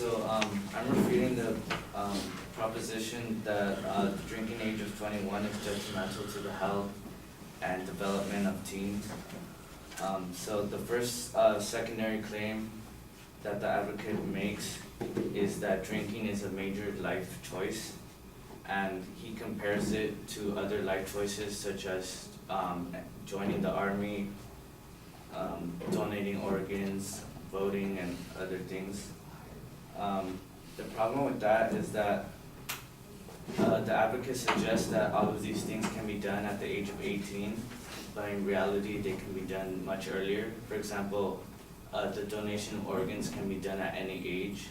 I'm refuting the proposition that the drinking age of 21 is detrimental to the health and development of teens. So the first secondary claim that the advocate makes is that drinking is a major life choice, and he compares it to other life choices such as joining the army, donating organs, voting, and other things. The problem with that is that the advocate suggests that all of these things can be done at the age of 18, but in reality they can be done much earlier. For example, the donation of organs can be done at any age,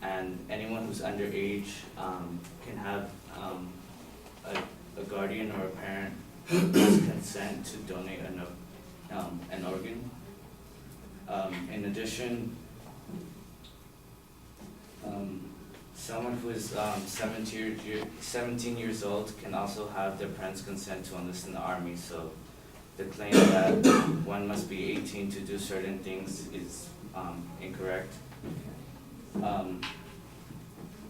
and anyone who's underage can have a guardian or a parent consent to donate an organ. In addition, someone who is 17 years old can also have their parents' consent to enlist in the army. So the claim that one must be 18 to do certain things is incorrect.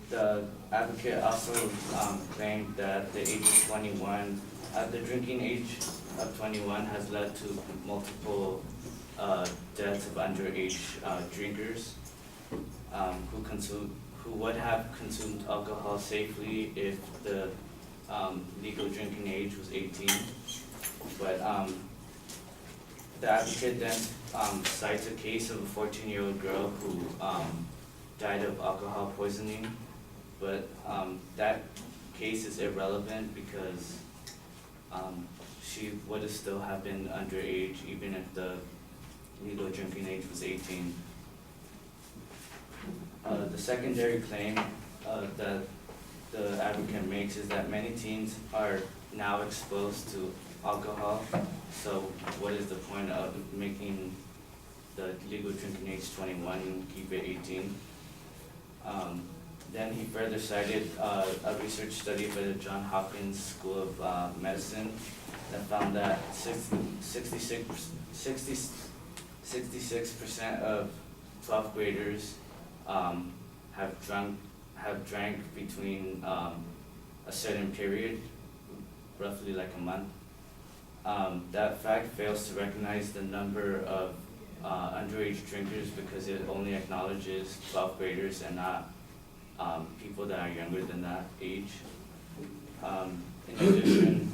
The advocate also claimed that the age of 21, the drinking age of 21 has led to multiple deaths of underage drinkers who would have consumed alcohol safely if the legal drinking age was 18. But the advocate then cites a case of a 14-year-old girl who died of alcohol poisoning, but that case is irrelevant because she would still have been underage even if the legal drinking age was 18. The secondary claim that the advocate makes is that many teens are now exposed to alcohol, so what is the point of making the legal drinking age 21 and keep it 18? Then he further cited a research study by the Johns Hopkins School of Medicine that found that 66% of 12th graders have drank between a certain period, roughly like a month. That fact fails to recognize the number of underage drinkers because it only acknowledges 12th graders and not people that are younger than that age. In addition,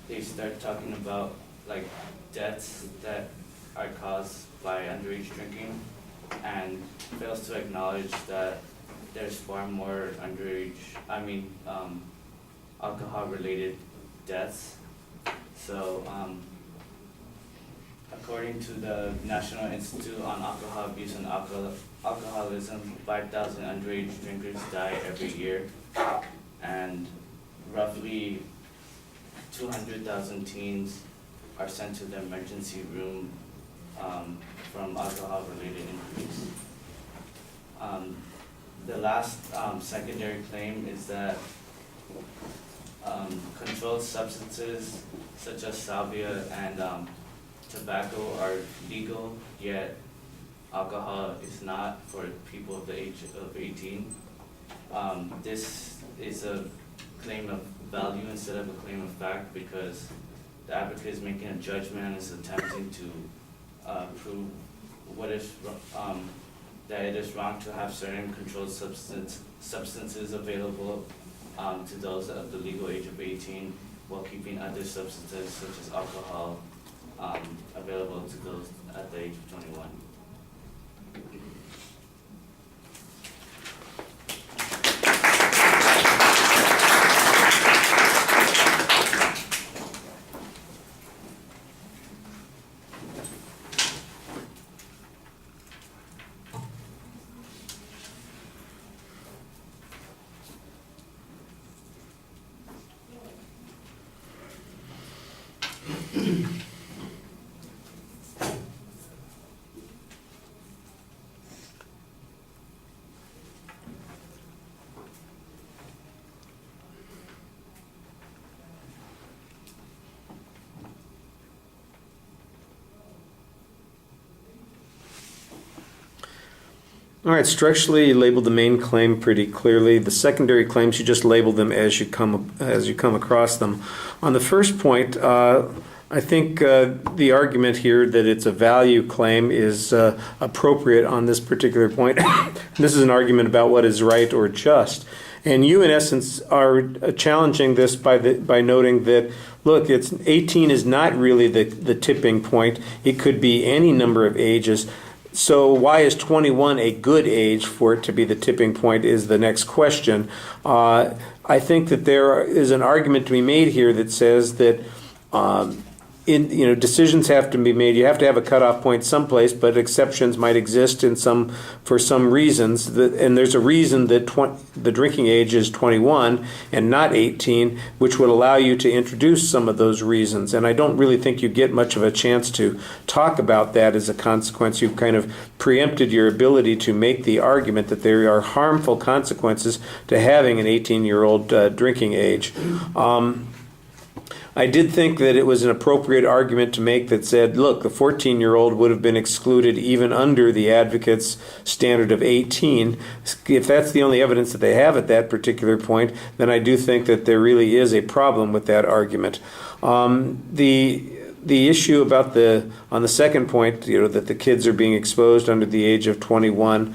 they start talking about like deaths that are caused by underage drinking and fails to acknowledge that there's far more alcohol-related deaths. So, according to the National Institute on Alcohol Abuse and Alcoholism, 5,000 underage drinkers die every year, and roughly 200,000 teens are sent to the emergency room from alcohol-related injuries. The last secondary claim is that controlled substances such as salvia and tobacco are legal, yet alcohol is not for people of the age of 18. This is a claim of value instead of a claim of fact because the advocate is making a judgment and is attempting to prove that it is wrong to have certain controlled substances available to those of the legal age of 18 while keeping other substances such as alcohol available to those at the age of 21. All right, structurally, you labeled the main claim pretty clearly. The secondary claims, you just label them as you come across them. On the first point, I think the argument here that it's a value claim is appropriate on this particular point. This is an argument about what is right or just. And you, in essence, are challenging this by noting that, look, 18 is not really the tipping point. It could be any number of ages. So why is 21 a good age for it to be the tipping point is the next question. I think that there is an argument to be made here that says that decisions have to be made. You have to have a cutoff point someplace, but exceptions might exist for some reasons. And there's a reason that the drinking age is 21 and not 18, which would allow you to introduce some of those reasons. And I don't really think you get much of a chance to talk about that as a consequence. You've kind of preempted your ability to make the argument that there are harmful consequences to having an 18-year-old drinking age. I did think that it was an appropriate argument to make that said, look, the 14-year-old would have been excluded even under the advocate's standard of 18. If that's the only evidence that they have at that particular point, then I do think that there really is a problem with that argument. The issue about on the second point, that the kids are being exposed under the age of 21,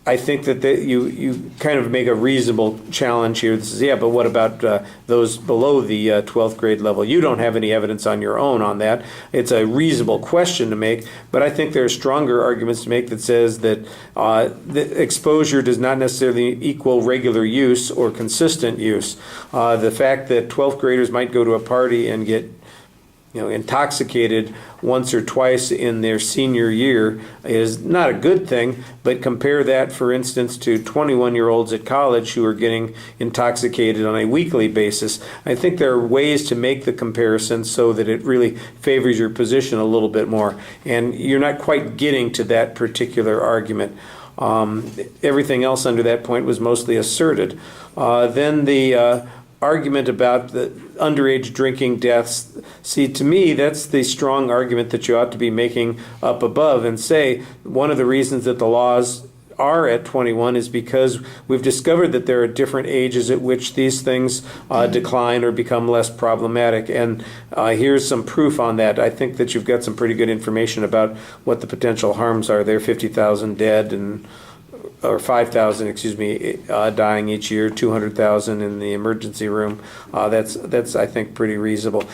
I think that you kind of make a reasonable challenge here. This is, but what about those below the 12th grade level? You don't have any evidence on your own on that. It's a reasonable question to make, but I think there are stronger arguments to make that says that the exposure does not necessarily equal regular use or consistent use. The fact that 12th graders might go to a party and get intoxicated once or twice in their senior year is not a good thing, but compare that, for instance, to 21-year-olds at college who are getting intoxicated on a weekly basis. I think there are ways to make the comparison so that it really favors your position a little bit more, and you're not quite getting to that particular argument. Everything else under that point was mostly asserted. Then the argument about the underage drinking deaths, see, to me, that's the strong argument that you ought to be making up above and say one of the reasons that the laws are at 21 is because we've discovered that there are different ages at which these things decline or become less problematic. And here's some proof on that. I think that you've got some pretty good information about what the potential harms are. There are 50,000 dead or 5,000, dying each year, 200,000 in the emergency room. That's I think pretty reasonable.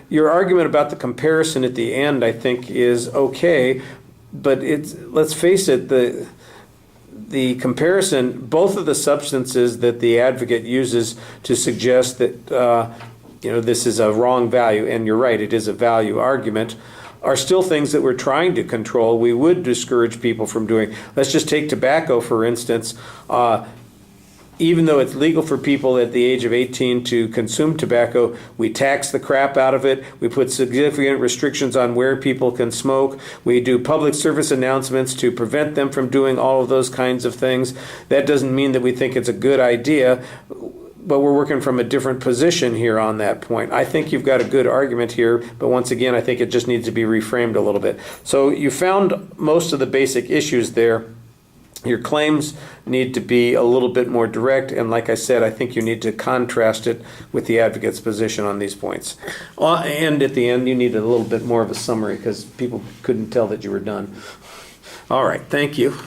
Your argument about the comparison at the end, I think, is okay, but let's face it, the comparison, both of the substances that the advocate uses to suggest that this is a wrong value, and you're right, it is a value argument, are still things that we're trying to control. We would discourage people from doing. Let's just take tobacco, for instance. Even though it's legal for people at the age of 18 to consume tobacco, we tax the crap out of it. We put significant restrictions on where people can smoke. We do public service announcements to prevent them from doing all of those kinds of things. That doesn't mean that we think it's a good idea, but we're working from a different position here on that point. I think you've got a good argument here, but once again, I think it just needs to be reframed a little bit. So you found most of the basic issues there. Your claims need to be a little bit more direct, and like I said, I think you need to contrast it with the advocate's position on these points. And at the end, you need a little bit more of a summary because people couldn't tell that you were done. All right, thank you.